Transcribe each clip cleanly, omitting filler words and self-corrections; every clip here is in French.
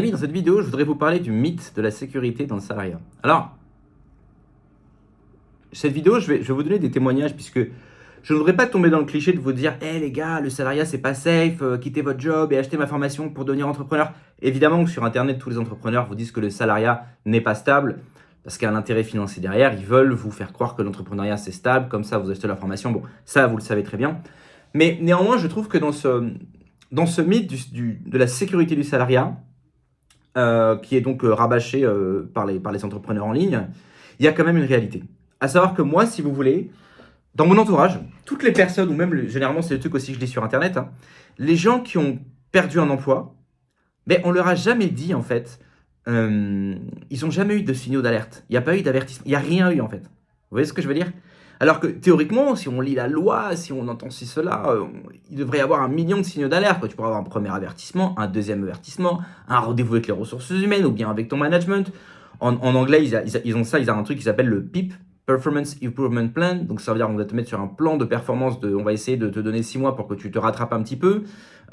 Dans cette vidéo, je voudrais vous parler du mythe de la sécurité dans le salariat. Alors, cette vidéo, je vais vous donner des témoignages puisque je ne voudrais pas tomber dans le cliché de vous dire « Hey les gars, le salariat c'est pas safe, quittez votre job et achetez ma formation pour devenir entrepreneur ». Évidemment que sur internet, tous les entrepreneurs vous disent que le salariat n'est pas stable parce qu'il y a un intérêt financier derrière. Ils veulent vous faire croire que l'entrepreneuriat c'est stable, comme ça vous achetez la formation. Bon, ça vous le savez très bien. Mais néanmoins, je trouve que dans ce mythe de la sécurité du salariat, qui est donc rabâché par les entrepreneurs en ligne, il y a quand même une réalité. À savoir que moi, si vous voulez, dans mon entourage, toutes les personnes, ou même généralement c'est le truc aussi que je lis sur internet, hein, les gens qui ont perdu un emploi, ben, on leur a jamais dit en fait, ils n'ont jamais eu de signaux d'alerte. Il n'y a pas eu d'avertissement, il n'y a rien eu en fait. Vous voyez ce que je veux dire? Alors que théoriquement, si on lit la loi, si on entend ci, cela, il devrait y avoir 1 million de signaux d'alerte. Tu pourrais avoir un premier avertissement, un deuxième avertissement, un rendez-vous avec les ressources humaines ou bien avec ton management. En anglais, ils ont ça, ils ont un truc qui s'appelle le PIP, Performance Improvement Plan. Donc ça veut dire qu'on va te mettre sur un plan de performance, on va essayer de te donner 6 mois pour que tu te rattrapes un petit peu.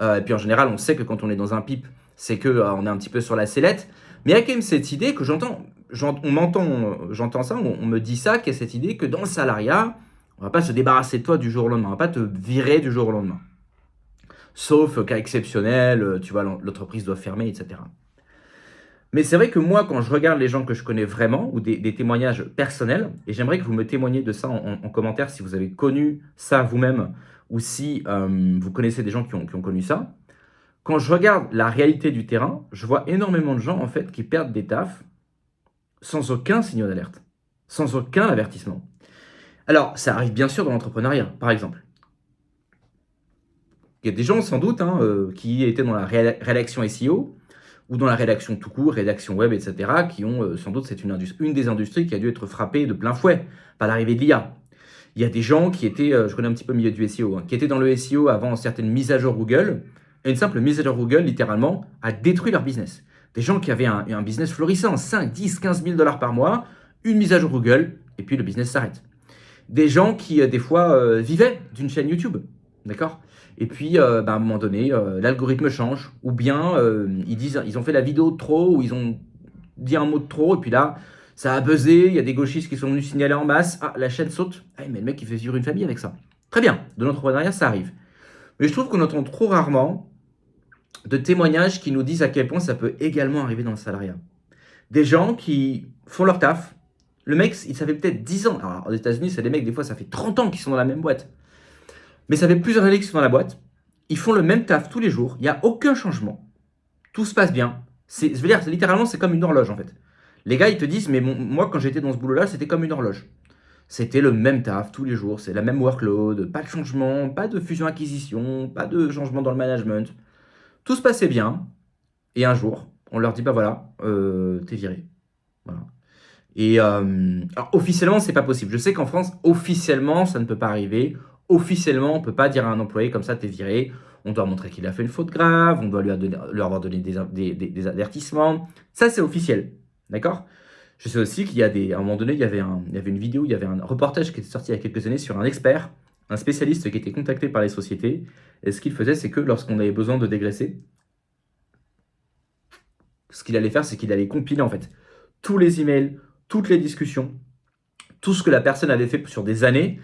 Et puis en général, on sait que quand on est dans un PIP, c'est qu'on est un petit peu sur la sellette. Mais il y a quand même cette idée que j'entends ça, on me dit ça, qu'il y a cette idée que dans le salariat, on va pas se débarrasser de toi du jour au lendemain, on va pas te virer du jour au lendemain. Sauf cas exceptionnel, tu vois, l'entreprise doit fermer, etc. Mais c'est vrai que moi, quand je regarde les gens que je connais vraiment, ou des témoignages personnels, et j'aimerais que vous me témoigniez de ça en commentaire si vous avez connu ça vous-même, ou si vous connaissez des gens qui ont connu ça. Quand je regarde la réalité du terrain, je vois énormément de gens en fait qui perdent des tafs sans aucun signal d'alerte, sans aucun avertissement. Alors, ça arrive bien sûr dans l'entrepreneuriat, par exemple. Il y a des gens sans doute qui étaient dans la rédaction SEO ou dans la rédaction tout court, rédaction web, etc., qui ont sans doute, c'est une des industries qui a dû être frappée de plein fouet par l'arrivée de l'IA. Il y a des gens qui étaient, je connais un petit peu le milieu du SEO, qui étaient dans le SEO avant certaines mises à jour Google, et une simple mise à jour Google, littéralement, a détruit leur business. Des gens qui avaient un business florissant, 5, 10, 15 000 $ par mois, une mise à jour Google, et puis le business s'arrête. Des gens qui, des fois, vivaient d'une chaîne YouTube, d'accord? Et puis, à un moment donné, l'algorithme change, ou bien ils ont fait la vidéo de trop, ou ils ont dit un mot de trop, et puis là, ça a buzzé, il y a des gauchistes qui sont venus signaler en masse, ah, la chaîne saute, ah, mais le mec, il fait vivre une famille avec ça. Très bien, de l'entrepreneuriat, ça arrive. Mais je trouve qu'on entend trop rarement de témoignages qui nous disent à quel point ça peut également arriver dans le salariat. Des gens qui font leur taf. Le mec, ça fait peut-être 10 ans. Alors, aux États-Unis, c'est des mecs, des fois, ça fait 30 ans qu'ils sont dans la même boîte. Mais ça fait plusieurs années qu'ils sont dans la boîte. Ils font le même taf tous les jours. Il n'y a aucun changement. Tout se passe bien. Je veux dire, littéralement, c'est comme une horloge, en fait. Les gars, ils te disent, mais moi, quand j'étais dans ce boulot-là, c'était comme une horloge. C'était le même taf tous les jours, c'est la même workload, pas de changement, pas de fusion-acquisition, pas de changement dans le management. Tout se passait bien, et un jour, on leur dit, bah voilà, t'es viré. Voilà. Et alors, officiellement, c'est pas possible. Je sais qu'en France, officiellement, ça ne peut pas arriver. Officiellement, on ne peut pas dire à un employé comme ça, t'es viré. On doit montrer qu'il a fait une faute grave, on doit lui avoir donné des avertissements. Ça, c'est officiel. D'accord? Je sais aussi qu'il y a à un moment donné, il y avait une vidéo, il y avait un reportage qui était sorti il y a quelques années sur un expert, un spécialiste qui était contacté par les sociétés. Et ce qu'il faisait, c'est que lorsqu'on avait besoin de dégraisser, ce qu'il allait faire, c'est qu'il allait compiler en fait tous les emails, toutes les discussions, tout ce que la personne avait fait sur des années,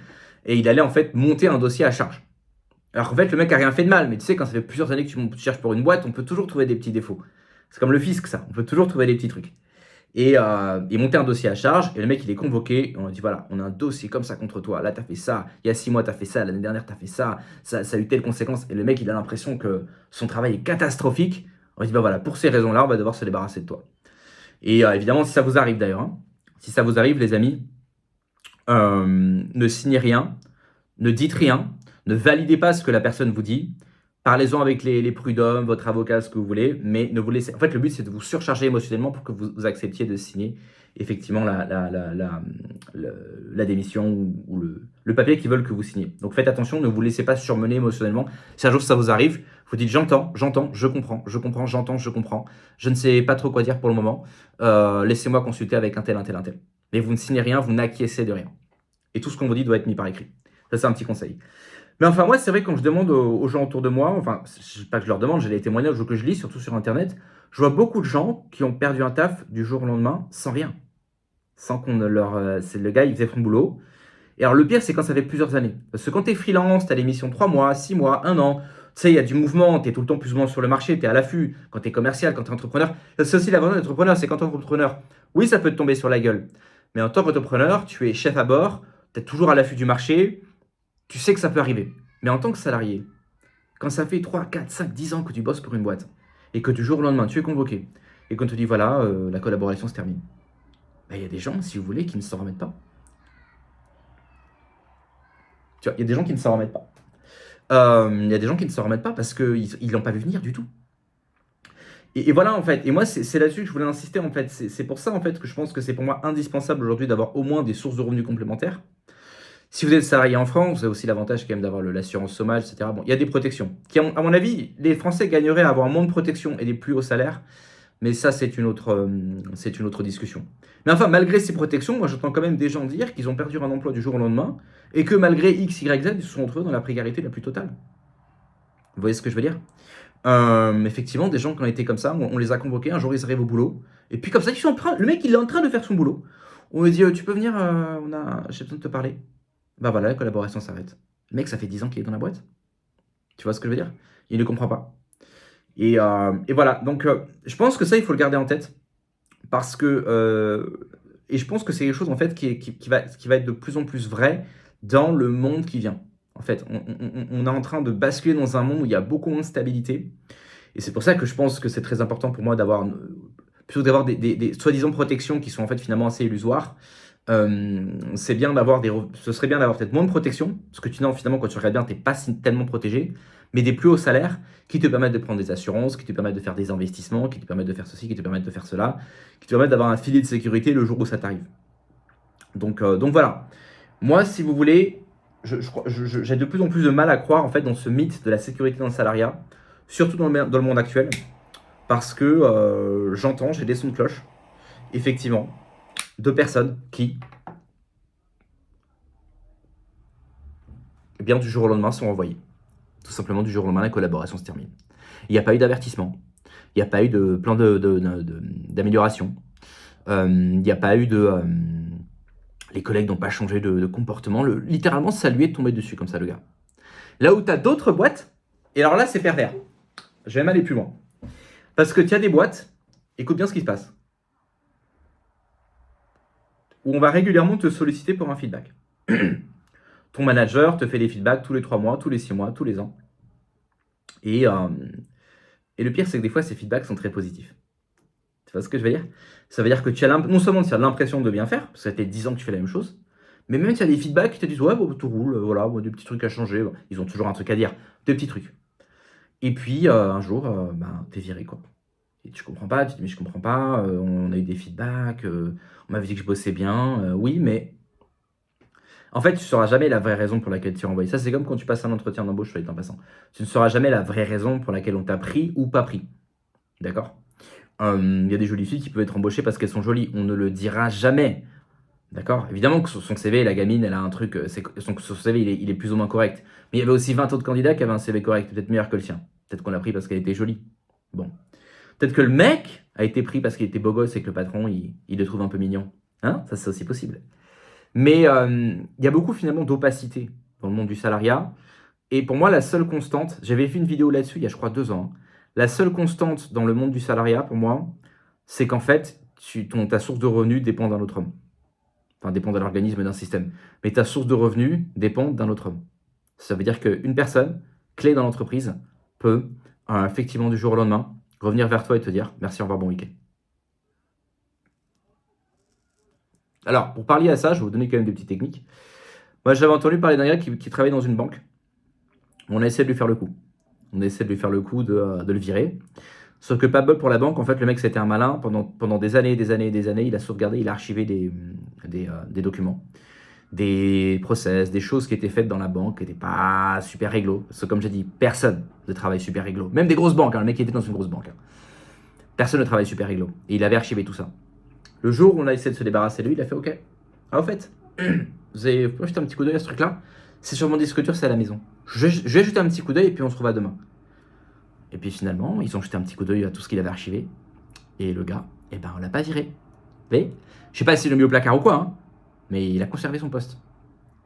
et il allait en fait monter un dossier à charge. Alors qu'en fait, le mec a rien fait de mal, mais tu sais, quand ça fait plusieurs années que tu cherches pour une boîte, on peut toujours trouver des petits défauts. C'est comme le fisc, ça, on peut toujours trouver des petits trucs. Et monter un dossier à charge, et le mec il est convoqué, et on lui dit voilà, on a un dossier comme ça contre toi, là t'as fait ça, il y a 6 mois t'as fait ça, l'année dernière t'as fait ça, ça a eu telle conséquence, et le mec il a l'impression que son travail est catastrophique, on lui dit bah voilà, pour ces raisons-là, on va devoir se débarrasser de toi. Et évidemment, si ça vous arrive d'ailleurs, si ça vous arrive les amis, ne signez rien, ne dites rien, ne validez pas ce que la personne vous dit. Parlez-en avec les prud'hommes, votre avocat, ce que vous voulez, mais ne vous laissez. En fait, le but, c'est de vous surcharger émotionnellement pour que vous acceptiez de signer effectivement la démission ou le papier qu'ils veulent que vous signiez. Donc faites attention, ne vous laissez pas surmener émotionnellement. Si un jour ça vous arrive, vous dites j'entends, je comprends, j'entends, je comprends. Je ne sais pas trop quoi dire pour le moment. Laissez-moi consulter avec un tel. Mais vous ne signez rien, vous n'acquiescez de rien. Et tout ce qu'on vous dit doit être mis par écrit. Ça, c'est un petit conseil. Mais enfin, moi, c'est vrai, quand je demande aux gens autour de moi, enfin, c'est pas que je leur demande, j'ai les témoignages que je lis, surtout sur Internet, je vois beaucoup de gens qui ont perdu un taf du jour au lendemain sans rien. Sans qu'on ne leur. C'est le gars, il faisait son boulot. Et alors, le pire, c'est quand ça fait plusieurs années. Parce que quand t'es freelance, t'as des missions 3 mois, 6 mois, 1 an. Tu sais, il y a du mouvement, t'es tout le temps plus ou moins sur le marché, t'es à l'affût. Quand t'es commercial, quand t'es entrepreneur. C'est aussi l'avantage d'être entrepreneur, c'est quand t'es entrepreneur. Oui, ça peut te tomber sur la gueule. Mais en tant qu'entrepreneur, tu es chef à bord, t'es toujours à l'affût du marché, tu sais que ça peut arriver. Mais en tant que salarié, quand ça fait 3, 4, 5, 10 ans que tu bosses pour une boîte, et que du jour au lendemain, tu es convoqué, et qu'on te dit, voilà, la collaboration se termine, ben, il y a des gens, si vous voulez, qui ne s'en remettent pas. Tu vois, il y a des gens qui ne s'en remettent pas. Il y a des gens qui ne s'en remettent pas parce qu'ils ne l'ont pas vu venir du tout. Et voilà, en fait. Et moi, c'est là-dessus que je voulais insister, en fait. C'est pour ça, en fait, que je pense que c'est pour moi indispensable aujourd'hui d'avoir au moins des sources de revenus complémentaires. Si vous êtes salarié en France, vous avez aussi l'avantage quand même d'avoir l'assurance chômage, etc. Bon, il y a des protections. Qui, à mon avis, les Français gagneraient à avoir moins de protections et des plus hauts salaires. Mais ça, c'est une autre discussion. Mais enfin, malgré ces protections, moi, j'entends quand même des gens dire qu'ils ont perdu un emploi du jour au lendemain et que malgré X, Y, Z, ils se sont retrouvés dans la précarité la plus totale. Vous voyez ce que je veux dire? Effectivement, des gens qui ont été comme ça, on les a convoqués, un jour ils arrivent au boulot, et puis comme ça, le mec il est en train de faire son boulot. On lui dit, tu peux venir, j'ai besoin de te parler. Bah voilà, la collaboration s'arrête. Le mec, ça fait 10 ans qu'il est dans la boîte. Tu vois ce que je veux dire? Il ne comprend pas. Et voilà, donc je pense que ça, il faut le garder en tête, parce que, et je pense que c'est quelque chose en fait qui va être de plus en plus vrai dans le monde qui vient. En fait, on est en train de basculer dans un monde où il y a beaucoup moins de stabilité. Et c'est pour ça que je pense que c'est très important pour moi d'avoir, plutôt que d'avoir des soi-disant protections qui sont en fait finalement assez illusoires, c'est bien d'avoir ce serait bien d'avoir peut-être moins de protection, parce que finalement, quand tu regardes bien, tu n'es pas tellement protégé, mais des plus hauts salaires qui te permettent de prendre des assurances, qui te permettent de faire des investissements, qui te permettent de faire ceci, qui te permettent de faire cela, qui te permettent d'avoir un filet de sécurité le jour où ça t'arrive. Donc voilà. Moi, si vous voulez, j'ai de plus en plus de mal à croire en fait dans ce mythe de la sécurité dans le salariat, surtout dans le monde actuel, parce que j'ai des sons de cloche, effectivement, de personnes qui, eh bien, du jour au lendemain, sont envoyées. Tout simplement, du jour au lendemain, la collaboration se termine. Il n'y a pas eu d'avertissement, il n'y a pas eu de plan d'amélioration, il n'y a pas eu de... les collègues n'ont pas changé de comportement. Littéralement, ça lui est tombé dessus comme ça, le gars. Là où tu as d'autres boîtes, et alors là, c'est pervers. Je vais même aller plus loin. Parce que tu as des boîtes, écoute bien ce qui se passe, où on va régulièrement te solliciter pour un feedback. Ton manager te fait des feedbacks tous les 3 mois, tous les 6 mois, tous les ans. Et le pire, c'est que des fois, ces feedbacks sont très positifs. Tu vois ce que je veux dire? Ça veut dire que tu as non seulement tu as l'impression de bien faire, parce que ça fait 10 ans que tu fais la même chose, mais même tu as des feedbacks qui te disent ouais, bon, tout roule, voilà, bon, des petits trucs à changer. Ils ont toujours un truc à dire, des petits trucs. Et puis un jour, t'es viré quoi. Et tu comprends pas, tu te dis mais je comprends pas, on a eu des feedbacks, on m'avait dit que je bossais bien, oui, mais en fait, tu ne sauras jamais la vraie raison pour laquelle tu es envoyé. Ça, c'est comme quand tu passes un entretien d'embauche, soit dit en passant. Tu ne sauras jamais la vraie raison pour laquelle on t'a pris ou pas pris. D'accord? Il y a des jolies filles qui peuvent être embauchées parce qu'elles sont jolies. On ne le dira jamais. D'accord? Évidemment que sur son CV, la gamine, elle a un truc. Son CV, il est plus ou moins correct. Mais il y avait aussi 20 autres candidats qui avaient un CV correct, peut-être meilleur que le sien. Peut-être qu'on l'a pris parce qu'elle était jolie. Bon. Peut-être que le mec a été pris parce qu'il était beau gosse et que le patron, il le trouve un peu mignon. Hein? Ça, c'est aussi possible. Mais il y a beaucoup finalement d'opacité dans le monde du salariat. Et pour moi, la seule constante, j'avais fait une vidéo là-dessus il y a je crois 2 ans. La seule constante dans le monde du salariat, pour moi, c'est qu'en fait, ta source de revenus dépend d'un autre homme. Enfin, dépend de l'organisme, d'un système. Mais ta source de revenus dépend d'un autre homme. Ça veut dire qu'une personne clé dans l'entreprise peut, effectivement, du jour au lendemain, revenir vers toi et te dire merci, au revoir, bon week-end. Alors, pour parler à ça, je vais vous donner quand même des petites techniques. Moi, j'avais entendu parler d'un gars qui travaillait dans une banque. On a essayé de lui faire le coup. On a essayé de lui faire le coup de le virer. Sauf que pas bol pour la banque, en fait, le mec, c'était un malin. Pendant des années, il a sauvegardé, il a archivé des documents, des process, des choses qui étaient faites dans la banque qui n'étaient pas super réglo. Parce que, comme j'ai dit, personne ne travaille super réglo. Même des grosses banques, hein, le mec qui était dans une grosse banque. Hein. Personne ne travaille super réglo. Et il avait archivé tout ça. Le jour où on a essayé de se débarrasser de lui, il a fait OK. Ah, au fait, vous avez jeté un petit coup d'œil à ce truc-là. C'est sur mon disque dur, c'est à la maison. Je vais jeter un petit coup d'œil et puis on se revoit demain. Et puis finalement, ils ont jeté un petit coup d'œil à tout ce qu'il avait archivé. Et le gars, eh ben, on l'a pas viré. Vous voyez? Je sais pas s'il l'a mis au placard ou quoi, hein, mais il a conservé son poste.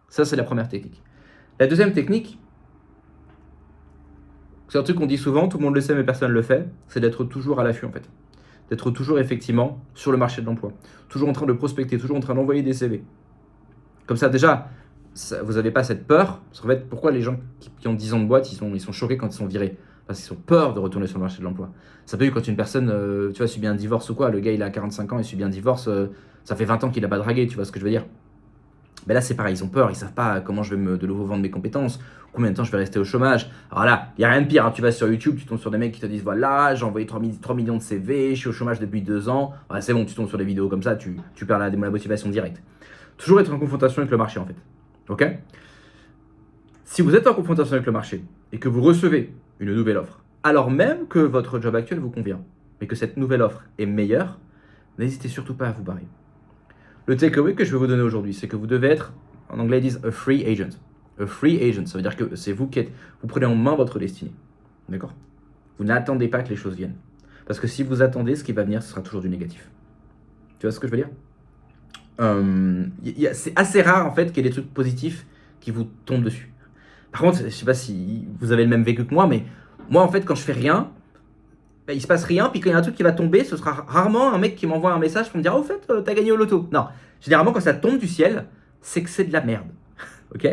Ça, c'est la première technique. La deuxième technique, c'est un truc qu'on dit souvent, tout le monde le sait, mais personne ne le fait, c'est d'être toujours à l'affût en fait. D'être toujours effectivement sur le marché de l'emploi. Toujours en train de prospecter, toujours en train d'envoyer des CV. Comme ça, déjà, vous n'avez pas cette peur. Parce qu'en fait, pourquoi les gens qui ont 10 ans de boîte, ils sont choqués quand ils sont virés? Parce qu'ils ont peur de retourner sur le marché de l'emploi. Ça peut être quand une personne, tu vois, subit un divorce ou quoi, le gars il a 45 ans, il subit un divorce, ça fait 20 ans qu'il n'a pas dragué, tu vois ce que je veux dire? Mais là, c'est pareil, ils ont peur, ils savent pas comment je vais de nouveau vendre mes compétences, combien de temps je vais rester au chômage. Alors là, il n'y a rien de pire, hein. Tu vas sur YouTube, tu tombes sur des mecs qui te disent voilà, j'ai envoyé 3 millions de CV, je suis au chômage depuis 2 ans. Ouais, c'est bon, tu tombes sur des vidéos comme ça, tu perds la motivation directe. Toujours être en confrontation avec le marché en fait. Ok? Si vous êtes en confrontation avec le marché et que vous recevez une nouvelle offre, alors même que votre job actuel vous convient, mais que cette nouvelle offre est meilleure, n'hésitez surtout pas à vous barrer. Le takeaway que je vais vous donner aujourd'hui, c'est que vous devez être, en anglais ils disent a free agent. A free agent, ça veut dire que c'est vous vous prenez en main votre destinée. D'accord? Vous n'attendez pas que les choses viennent. Parce que si vous attendez, ce qui va venir, ce sera toujours du négatif. Tu vois ce que je veux dire? C'est assez rare en fait qu'il y ait des trucs positifs qui vous tombent dessus. Par contre, je sais pas si vous avez le même vécu que moi, mais moi en fait quand je fais rien, ben, il se passe rien, puis quand il y a un truc qui va tomber, ce sera rarement un mec qui m'envoie un message pour me dire oh, au fait, t'as gagné au loto. Non, généralement quand ça tombe du ciel, c'est que c'est de la merde. Ok?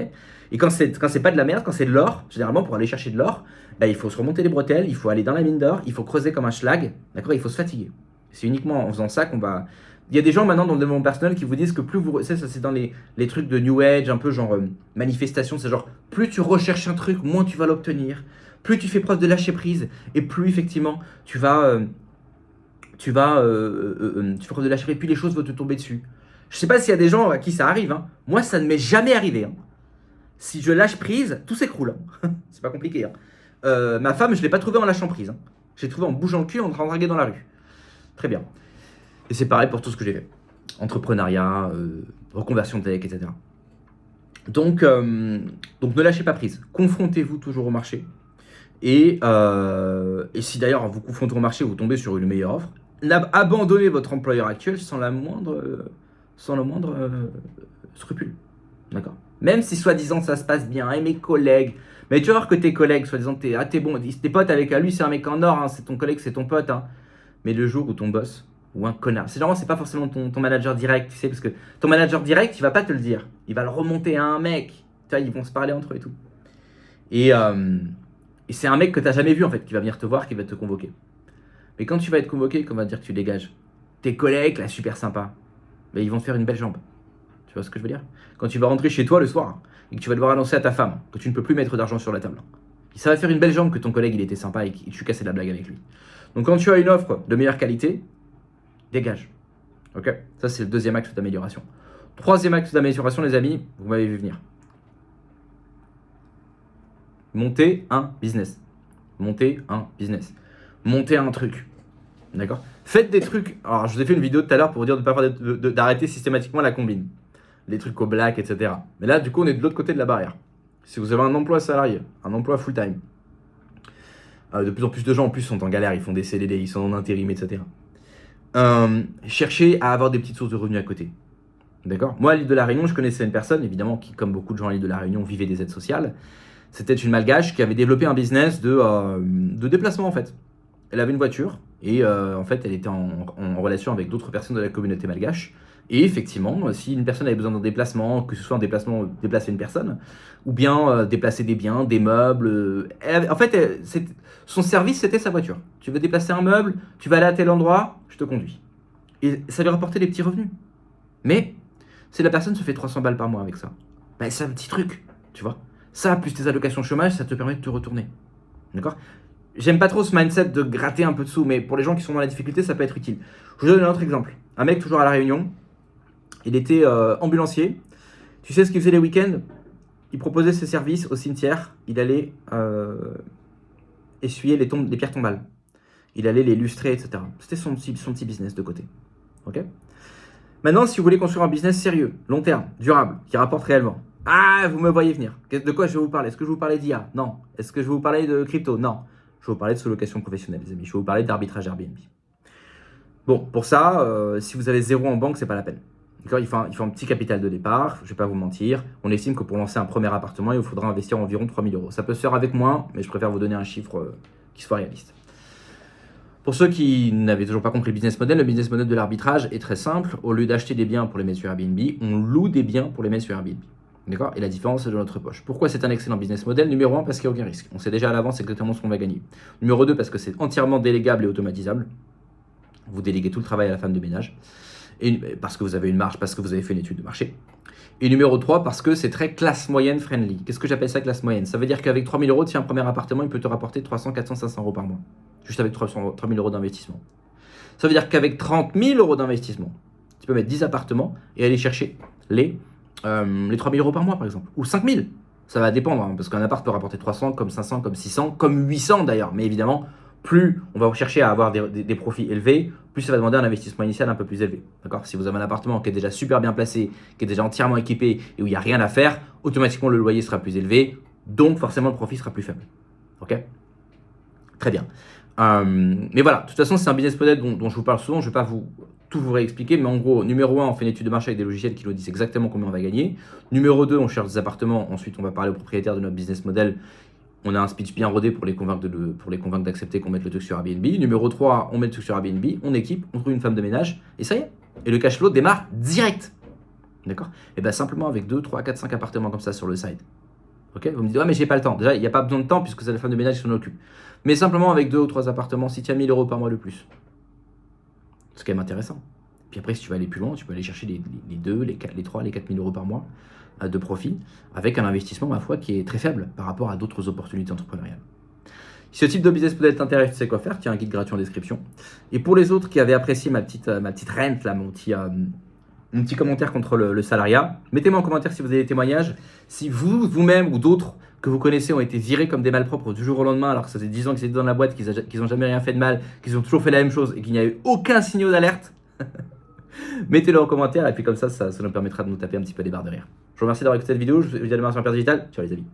Et quand c'est pas de la merde, quand c'est de l'or, généralement pour aller chercher de l'or, ben, il faut se remonter les bretelles, il faut aller dans la mine d'or, il faut creuser comme un schlag, d'accord? Il faut se fatiguer. C'est uniquement en faisant ça qu'on va. Il y a des gens maintenant dans le développement personnel qui vous disent que plus vous. Ça c'est dans les trucs de New Age, un peu genre manifestation, c'est genre plus tu recherches un truc, moins tu vas l'obtenir. Plus tu fais preuve de lâcher prise, et plus effectivement tu fais preuve de lâcher prise, puis les choses vont te tomber dessus. Je sais pas s'il y a des gens à qui ça arrive, hein. Moi ça ne m'est jamais arrivé. Hein. Si je lâche prise, tout s'écroule. Hein. C'est pas compliqué. Hein. Ma femme, je l'ai pas trouvée en lâchant prise. Hein. Je l'ai trouvée en bougeant le cul, en train de draguer dans la rue. Très bien. Et c'est pareil pour tout ce que j'ai fait. Entrepreneuriat, reconversion tech, etc. Donc ne lâchez pas prise. Confrontez-vous toujours au marché. Et si d'ailleurs vous confrontez au marché, vous tombez sur une meilleure offre, abandonnez votre employeur actuel sans le moindre scrupule. D'accord? Même si soi-disant ça se passe bien, et mes collègues, mais tu vas voir que tes collègues, soi-disant t'es bon, t'es pote avec lui, c'est un mec en or, hein, c'est ton collègue, c'est ton pote. Hein. Mais le jour où ton boss, ou un connard, c'est pas forcément ton manager direct, tu sais, parce que ton manager direct, il va pas te le dire. Il va le remonter à un mec. Tu vois, ils vont se parler entre eux et tout. Et c'est un mec que tu n'as jamais vu en fait, qui va venir te voir, qui va te convoquer. Mais quand tu vas être convoqué, qu'on va te dire que tu dégages, tes collègues, là, super sympa, ben, ils vont te faire une belle jambe. Tu vois ce que je veux dire? Quand tu vas rentrer chez toi le soir, et que tu vas devoir annoncer à ta femme que tu ne peux plus mettre d'argent sur la table, ça va faire une belle jambe que ton collègue, il était sympa et que tu cassais la blague avec lui. Donc quand tu as une offre de meilleure qualité, dégage. Ok? Ça, c'est le deuxième axe d'amélioration. Troisième axe d'amélioration, les amis, vous m'avez vu venir. Montez un business. Montez un business. Montez un truc. D'accord? Faites des trucs. Alors, je vous ai fait une vidéo tout à l'heure pour vous dire d'arrêter systématiquement la combine. Les trucs au black, etc. Mais là, du coup, on est de l'autre côté de la barrière. Si vous avez un emploi salarié, un emploi full-time, de plus en plus de gens en plus sont en galère, ils font des CDD, ils sont en intérim, etc. Cherchez à avoir des petites sources de revenus à côté. D'accord? Moi, à l'île de la Réunion, je connaissais une personne, évidemment, qui, comme beaucoup de gens à l'île de la Réunion, vivait des aides sociales. C'était une malgache qui avait développé un business de déplacement, en fait. Elle avait une voiture et en fait, elle était en relation avec d'autres personnes de la communauté malgache. Et effectivement, si une personne avait besoin d'un déplacement, que ce soit un déplacement, déplacer une personne, ou bien déplacer des biens, des meubles, son service, c'était sa voiture. Tu veux déplacer un meuble, tu vas aller à tel endroit, je te conduis. Et ça lui rapportait des petits revenus. Mais si la personne se fait 300 balles par mois avec ça, ben, c'est un petit truc, tu vois. Ça, plus tes allocations chômage, ça te permet de te retourner. D'accord? J'aime pas trop ce mindset de gratter un peu de sous, mais pour les gens qui sont dans la difficulté, ça peut être utile. Je vous donne un autre exemple. Un mec toujours à La Réunion, il était ambulancier. Tu sais ce qu'il faisait les week-ends? Il proposait ses services au cimetière. Il allait essuyer les pierres tombales. Il allait les lustrer, etc. C'était son petit business de côté. Ok? Maintenant, si vous voulez construire un business sérieux, long terme, durable, qui rapporte réellement, Ah, vous me voyez venir. De quoi je vais vous parler? Est-ce que je vais vous parler d'IA? Non. Est-ce que je vais vous parler de crypto? Non. Je vais vous parler de sous-location professionnelle, les amis. Je vais vous parler d'arbitrage Airbnb. Bon, pour ça, si vous avez zéro en banque, c'est pas la peine. D'accord, il faut un petit capital de départ, je vais pas vous mentir. On estime que pour lancer un premier appartement, il vous faudra investir environ 3 000 euros. Ça peut se faire avec moins, mais je préfère vous donner un chiffre qui soit réaliste. Pour ceux qui n'avaient toujours pas compris le business model de l'arbitrage est très simple. Au lieu d'acheter des biens pour les mettre sur Airbnb, on loue des biens pour les mettre sur Airbnb. D'accord? Et la différence, c'est de notre poche. Pourquoi c'est un excellent business model? Numéro 1, parce qu'il n'y a aucun risque. On sait déjà à l'avance exactement ce qu'on va gagner. Numéro 2, parce que c'est entièrement délégable et automatisable. Vous déléguez tout le travail à la femme de ménage. Et parce que vous avez une marge, parce que vous avez fait une étude de marché. Et numéro 3, parce que c'est très classe moyenne friendly. Qu'est-ce que j'appelle ça classe moyenne? Ça veut dire qu'avec 3 000 euros, si un premier appartement, il peut te rapporter 300, 400, 500 euros par mois. Juste avec 3 000 euros d'investissement. Ça veut dire qu'avec 30 000 euros d'investissement, tu peux mettre 10 appartements et aller chercher les 3 000 euros par mois, par exemple. Ou 5 000. Ça va dépendre, hein, parce qu'un appart peut rapporter 300, comme 500, comme 600, comme 800 d'ailleurs. Mais évidemment, plus on va chercher à avoir des profits élevés, plus ça va demander un investissement initial un peu plus élevé. D'accord? Si vous avez un appartement qui est déjà super bien placé, qui est déjà entièrement équipé et où il n'y a rien à faire, automatiquement le loyer sera plus élevé, donc forcément le profit sera plus faible. Ok? Très bien. Mais voilà, de toute façon, c'est un business model dont je vous parle souvent. Je ne vais pas tout vous réexpliquer, mais en gros, numéro 1, on fait une étude de marché avec des logiciels qui nous disent exactement combien on va gagner. Numéro 2, on cherche des appartements. Ensuite, on va parler aux propriétaires de notre business model. On a un speech bien rodé pour les convaincre d'accepter qu'on mette le truc sur Airbnb. Numéro 3, on met le truc sur Airbnb, on équipe, on trouve une femme de ménage, et ça y est. Et le cash flow démarre direct. D'accord? Et bien simplement avec 2, 3, 4, 5 appartements comme ça sur le site. Ok? Vous me dites, ouais, mais j'ai pas le temps. Déjà, il n'y a pas besoin de temps puisque c'est la femme de ménage qui s'en occupe. Mais simplement avec 2 ou 3 appartements, si tu as 1 000 euros par mois de plus. C'est quand même intéressant. Puis après, si tu veux aller plus loin, tu peux aller chercher les 2, les 4, les 3, les 4 000 euros par mois de profit avec un investissement, ma foi, qui est très faible par rapport à d'autres opportunités entrepreneuriales. Si ce type de business model t'intéresse, tu sais quoi faire, tu as un guide gratuit en description. Et pour les autres qui avaient apprécié ma petite rente, là, mon petit commentaire contre le salariat, mettez-moi en commentaire si vous avez des témoignages, si vous-même ou d'autres que vous connaissez ont été virés comme des malpropres du jour au lendemain alors que ça faisait 10 ans qu'ils étaient dans la boîte, qu'ils n'ont jamais rien fait de mal, qu'ils ont toujours fait la même chose et qu'il n'y a eu aucun signal d'alerte. Mettez-le en commentaire et puis comme ça nous permettra de nous taper un petit peu des barres de rire. Je vous remercie d'avoir écouté cette vidéo, je vous dis à demain sur Impérial Digital. Ciao les amis.